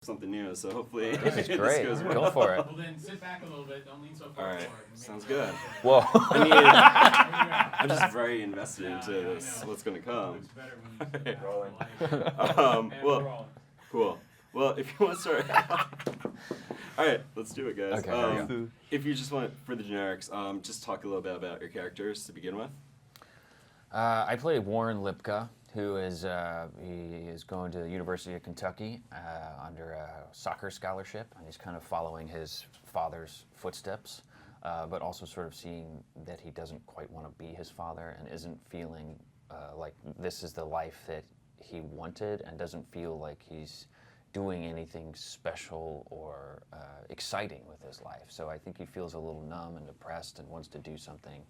something new, so hopefully This is great. goes well. Go for it. Well, then sit back a little bit. Don't lean so far All right, forward. Maybe sounds so. good. Whoa. I mean, I'm just very invested into Yeah, I this, know. what's going to come. Looks better when you sit back. Rolling. And we're Well, rolling. cool. Well, if you want to start all right, let's do it, guys. Okay, here we go. If you just want, for the generics, just talk a little bit about your characters to begin with. I play Warren Lipka, who is he is going to the University of Kentucky under a soccer scholarship, and he's kind of following his father's footsteps, but also sort of seeing that he doesn't quite want to be his father and isn't feeling like this is the life that he wanted, and doesn't feel like he's doing anything special or exciting with his life. So I think he feels a little numb and depressed and wants to do something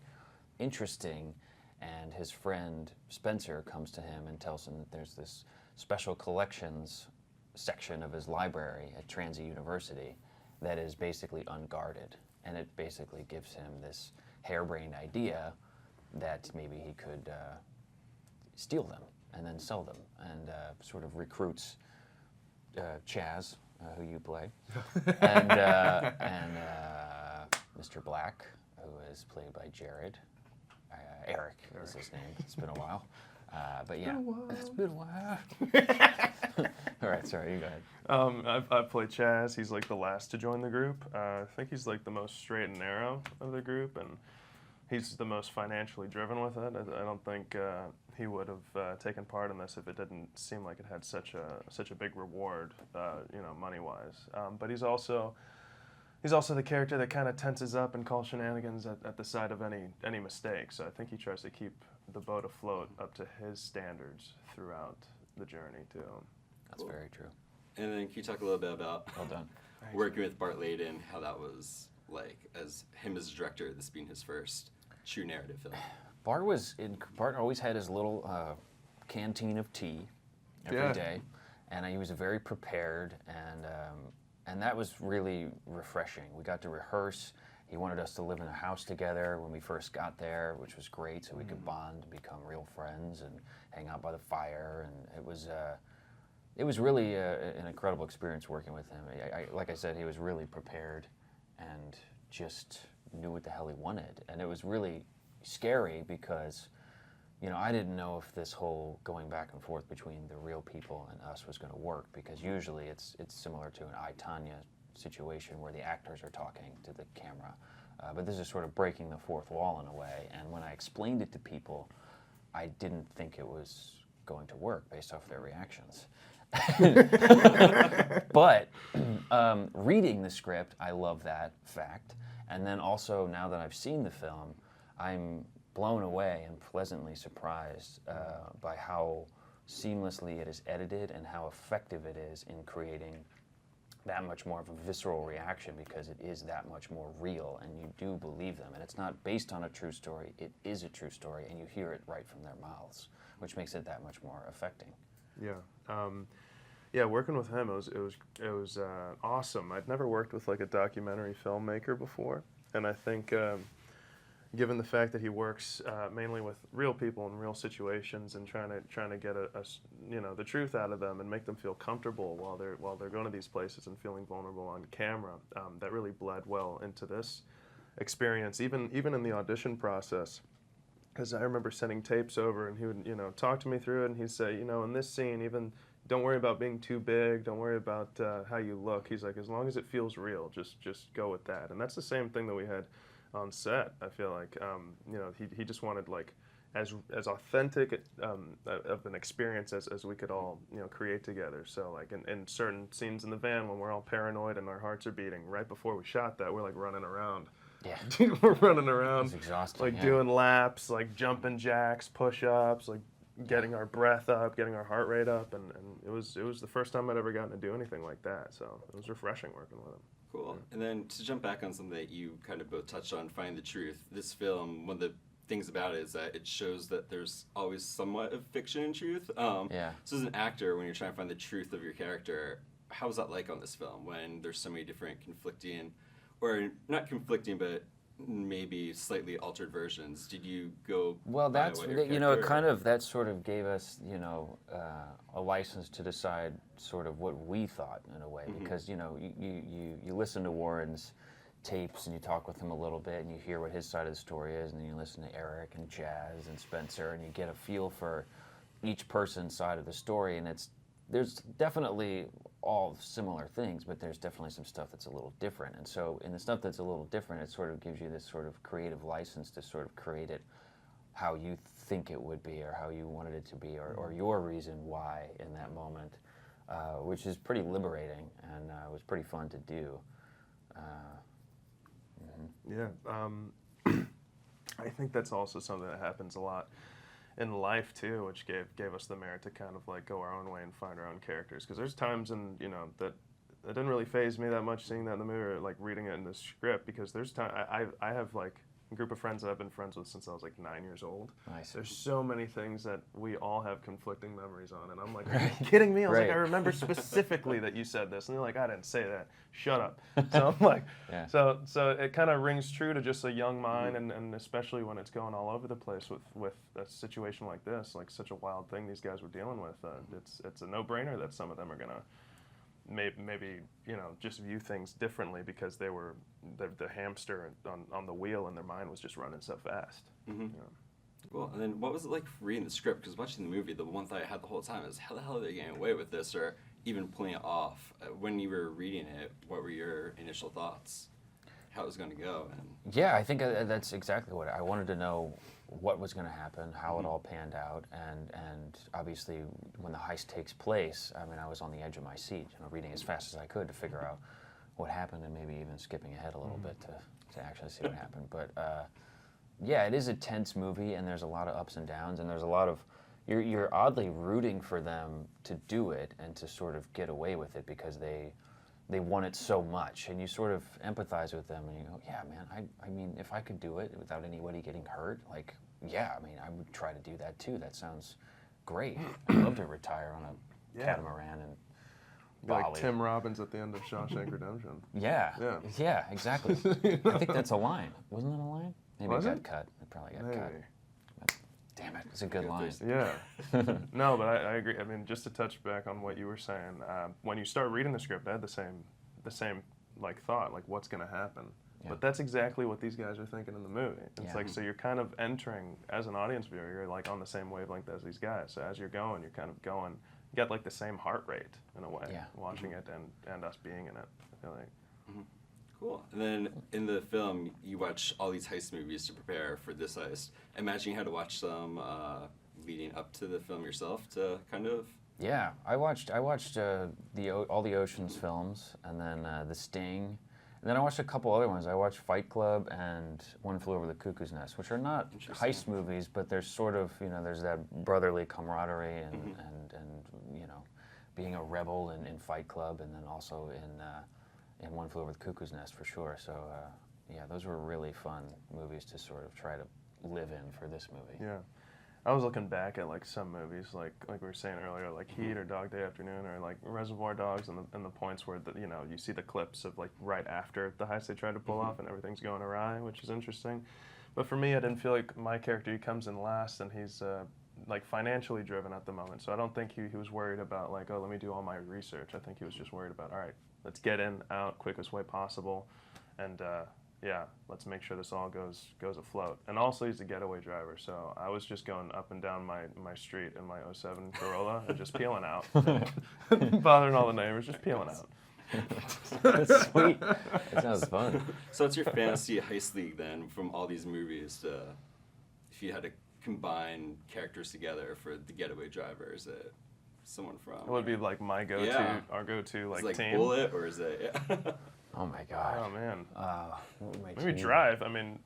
interesting. And his friend Spencer comes to him and tells him that there's this special collections section of his library at Transit University that is basically unguarded. And it basically gives him this harebrained idea that maybe he could steal them and then sell them, and sort of recruits Chaz, who you play, and Mr. Black, who is played by Jared. Eric is his name. It's been a while. But yeah, it's been a while. All right, sorry, you go ahead. I play Chaz. He's like the last to join the group. I think he's like the most straight and narrow of the group, and he's the most financially driven with it. I don't think he would have taken part in this if it didn't seem like it had such a big reward, money-wise. But he's also the character that kind of tenses up and calls shenanigans at the sight of any mistake. So I think he tries to keep the boat afloat up to his standards throughout the journey too. That's very true. And then can you talk a little bit about Well done. working with Bart Layden, how that was like, as him as a director, this being his first true narrative film? Bart always had his little canteen of tea every day, and he was very prepared, and that was really refreshing. We got to rehearse. He wanted us to live in a house together when we first got there, which was great, so we could bond and become real friends and hang out by the fire. And it was really an incredible experience working with him. Like I said, he was really prepared and just knew what the hell he wanted. And it was really scary because, I didn't know if this whole going back and forth between the real people and us was going to work, because usually it's similar to an I, Tanya situation where the actors are talking to the camera. But this is sort of breaking the fourth wall in a way. And when I explained it to people, I didn't think it was going to work based off their reactions. But reading the script, I love that fact. And then also, now that I've seen the film, I'm blown away and pleasantly surprised by how seamlessly it is edited and how effective it is in creating that much more of a visceral reaction, because it is that much more real and you do believe them. And it's not based on a true story, it is a true story, and you hear it right from their mouths, which makes it that much more affecting. Yeah, working with him, it was awesome. I'd never worked with like a documentary filmmaker before, and I think given the fact that he works mainly with real people in real situations and trying to get the truth out of them and make them feel comfortable while they're going to these places and feeling vulnerable on camera, that really bled well into this experience, even in the audition process. Because I remember sending tapes over, and he would talk to me through it, and he'd say, in this scene, even don't worry about being too big, don't worry about how you look. He's like, as long as it feels real, just go with that. And that's the same thing that we had on set. I feel like he just wanted like as authentic of an experience as we could all create together. So like in certain scenes in the van when we're all paranoid and our hearts are beating, right before we shot that, we're like running around. Yeah. We're running around. It's exhausting. Like doing laps, like jumping jacks, push-ups, like getting our breath up, getting our heart rate up, and it was the first time I'd ever gotten to do anything like that. So it was refreshing working with him. Cool. And then to jump back on something that you kind of both touched on, finding the truth. This film, one of the things about it is that it shows that there's always somewhat of fiction and truth. So as an actor, when you're trying to find the truth of your character, how was that like on this film when there's so many different conflicting, or not conflicting, but maybe slightly altered versions? Did you go? Well, by that's what your you know, character- that sort of gave us a license to decide sort of what we thought in a way, because you listen to Warren's tapes and you talk with him a little bit and you hear what his side of the story is, and then you listen to Eric and Jazz and Spencer and you get a feel for each person's side of the story, and there's definitely all similar things, but there's definitely some stuff that's a little different. And so in the stuff that's a little different, it sort of gives you this sort of creative license to sort of create it how you think it would be or how you wanted it to be, or your reason why in that moment, which is pretty liberating, and it was pretty fun to do. Yeah, I think that's also something that happens a lot in life too, which gave us the merit to kind of like go our own way and find our own characters. Because there's times that it didn't really faze me that much seeing that in the movie or like reading it in the script, because there's time I have like a group of friends that I've been friends with since I was like 9 years old. Nice. There's so many things that we all have conflicting memories on, and I'm like, are you kidding me? I was like, I remember specifically that you said this, and they're like, I didn't say that. Shut up. So I'm like, Yeah. so it kind of rings true to just a young mind, and especially when it's going all over the place with a situation like this, like such a wild thing these guys were dealing with. It's a no-brainer that some of them are gonna maybe just view things differently because they were the hamster on the wheel and their mind was just running so fast. Cool. And then what was it like reading the script? Because watching the movie, the one thought I had the whole time is, how the hell are they getting away with this, or even pulling it off? When you were reading it, what were your initial thoughts? How it was going to go? And Yeah, I think that's exactly what I wanted to know. What was going to happen, how it all panned out, and obviously when the heist takes place, I mean, I was on the edge of my seat, reading as fast as I could to figure out what happened, and maybe even skipping ahead a little bit to actually see what happened. But yeah, it is a tense movie, and there's a lot of ups and downs, and there's a lot of you're oddly rooting for them to do it and to sort of get away with it because they want it so much, and you sort of empathize with them, and you go, yeah, man, I mean, if I could do it without anybody getting hurt, like, yeah, I mean, I would try to do that too. That sounds great. I'd love to retire on a catamaran and Bali. Like Tim Robbins at the end of Shawshank Redemption. Yeah, exactly. I think that's a line. Wasn't that a line? Maybe it got cut. It probably got cut. But, damn it, it's a good line. Yeah. No, but I agree. I mean, just to touch back on what you were saying, when you start reading the script, I had the same like thought, like what's going to happen. Yeah. But that's exactly what these guys are thinking in the movie. It's like, so you're kind of entering, as an audience viewer, you're like on the same wavelength as these guys. So as you're going, you're kind of going, you get like the same heart rate in a way, watching it and us being in it, I feel like. Cool. And then in the film, you watch all these heist movies to prepare for this heist. I imagine you had to watch some leading up to the film yourself to kind of... Yeah, I watched all the Ocean's films, and then The Sting. And then I watched a couple other ones. I watched Fight Club and One Flew Over the Cuckoo's Nest, which are not heist movies, but there's sort of, there's that brotherly camaraderie and being a rebel in Fight Club, and then also in One Flew Over the Cuckoo's Nest for sure. So yeah, those were really fun movies to sort of try to live in for this movie. Yeah. I was looking back at like some movies, like we were saying earlier, like Heat or Dog Day Afternoon or like Reservoir Dogs, and the points where you see the clips of like right after the heist they tried to pull off and everything's going awry, which is interesting. But for me, I didn't feel like my character, he comes in last and he's like financially driven at the moment. So I don't think he was worried about like, oh, let me do all my research. I think he was just worried about, all right, let's get in, out, quickest way possible, and yeah, let's make sure this all goes afloat. And also, he's a getaway driver, so I was just going up and down my street in my '07 Corolla and just peeling out, bothering all the neighbors, just peeling out. That's sweet. That sounds fun. So it's your fantasy heist league then, from all these movies, if you had to combine characters together for the getaway driver, is it someone from... It would be like my go-to, our go-to like, is it like team. Bullet, or is it... Oh my god. Oh man. Maybe Drive. I mean,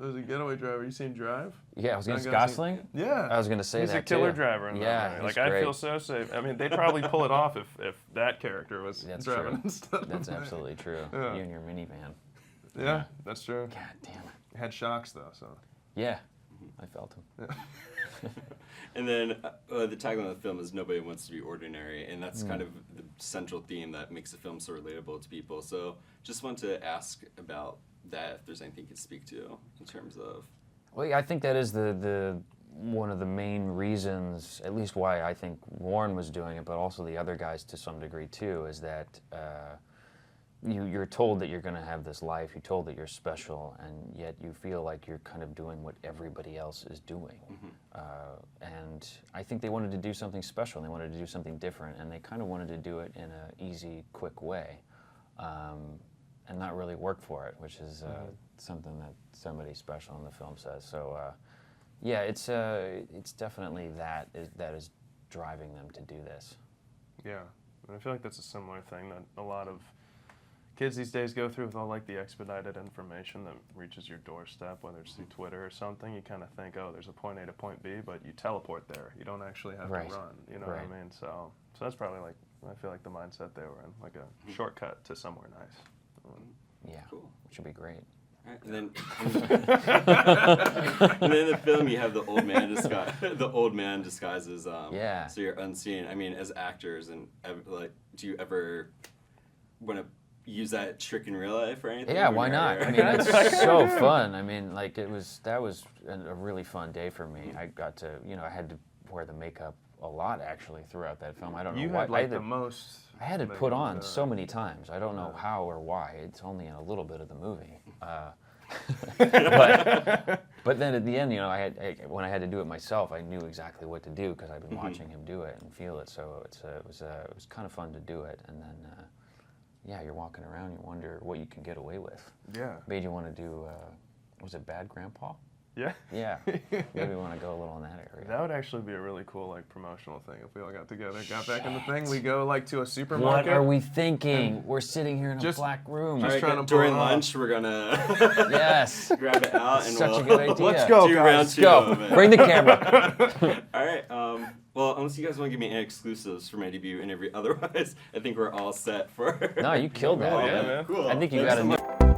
there's a getaway driver. You seen Drive? Yeah, I was gonna say Gosling. Yeah. I was gonna say he's that a killer too. driver in yeah, that movie. Like great. I feel so safe. I mean, they'd probably pull it off if that character was That's driving true. and stuff. That's absolutely true. Yeah. You and your minivan. Yeah, that's true. God damn it. It had shocks though, so. Yeah, I felt him. Yeah. And then the tagline of the film is "Nobody wants to be ordinary," and that's kind of the central theme that makes the film so relatable to people. So, just want to ask about that, if there's anything you could speak to in terms of. Well, yeah, I think that is the one of the main reasons, at least why I think Warren was doing it, but also the other guys to some degree too, is that you're told that you're going to have this life, you're told that you're special, and yet you feel like you're kind of doing what everybody else is doing. And I think they wanted to do something special, and they wanted to do something different, and they kind of wanted to do it in an easy, quick way, and not really work for it, which is something that somebody special in the film says. So, yeah, it's definitely that is driving them to do this. Yeah, and I feel like that's a similar thing that a lot of kids these days go through with all like the expedited information that reaches your doorstep, whether it's through Twitter or something. You kind of think, oh, there's a point A to point B, but you teleport there. You don't actually have to run. You know what I mean? So that's probably like, I feel like the mindset they were in, like a shortcut to somewhere nice. Yeah, cool. Which would be great. Right, and then in the film you have the old man the old man disguises. So you're unseen. I mean, as actors, and like, do you ever want to use that trick in real life or anything? Yeah, why not? I mean, it's so fun. I mean, like that was a really fun day for me. I got to, I had to wear the makeup a lot actually throughout that film. I don't know why. You had like the most. I had it put on so many times. I don't know how or why. It's only in a little bit of the movie. But then at the end, when I had to do it myself, I knew exactly what to do because I've been watching him do it and feel it. So it was kind of fun to do it. And then, yeah, you're walking around, you wonder what you can get away with. Yeah. Made you want to do, was it Bad Grandpa? Yeah. Yeah. Maybe we want to go a little in that area. That would actually be a really cool like promotional thing if we all got together, got back in the thing. We go like to a supermarket. What are we thinking? We're sitting here in a black room. Just trying to during lunch, we're gonna grab it out and such a good idea. Let's go, do guys. round 2 Go. Bring the camera. All right. Well, unless you guys want to give me any exclusives for my debut interview, otherwise, I think we're all set for. No, you killed that. Oh, yeah, man. cool. I think you Thanks got so a much.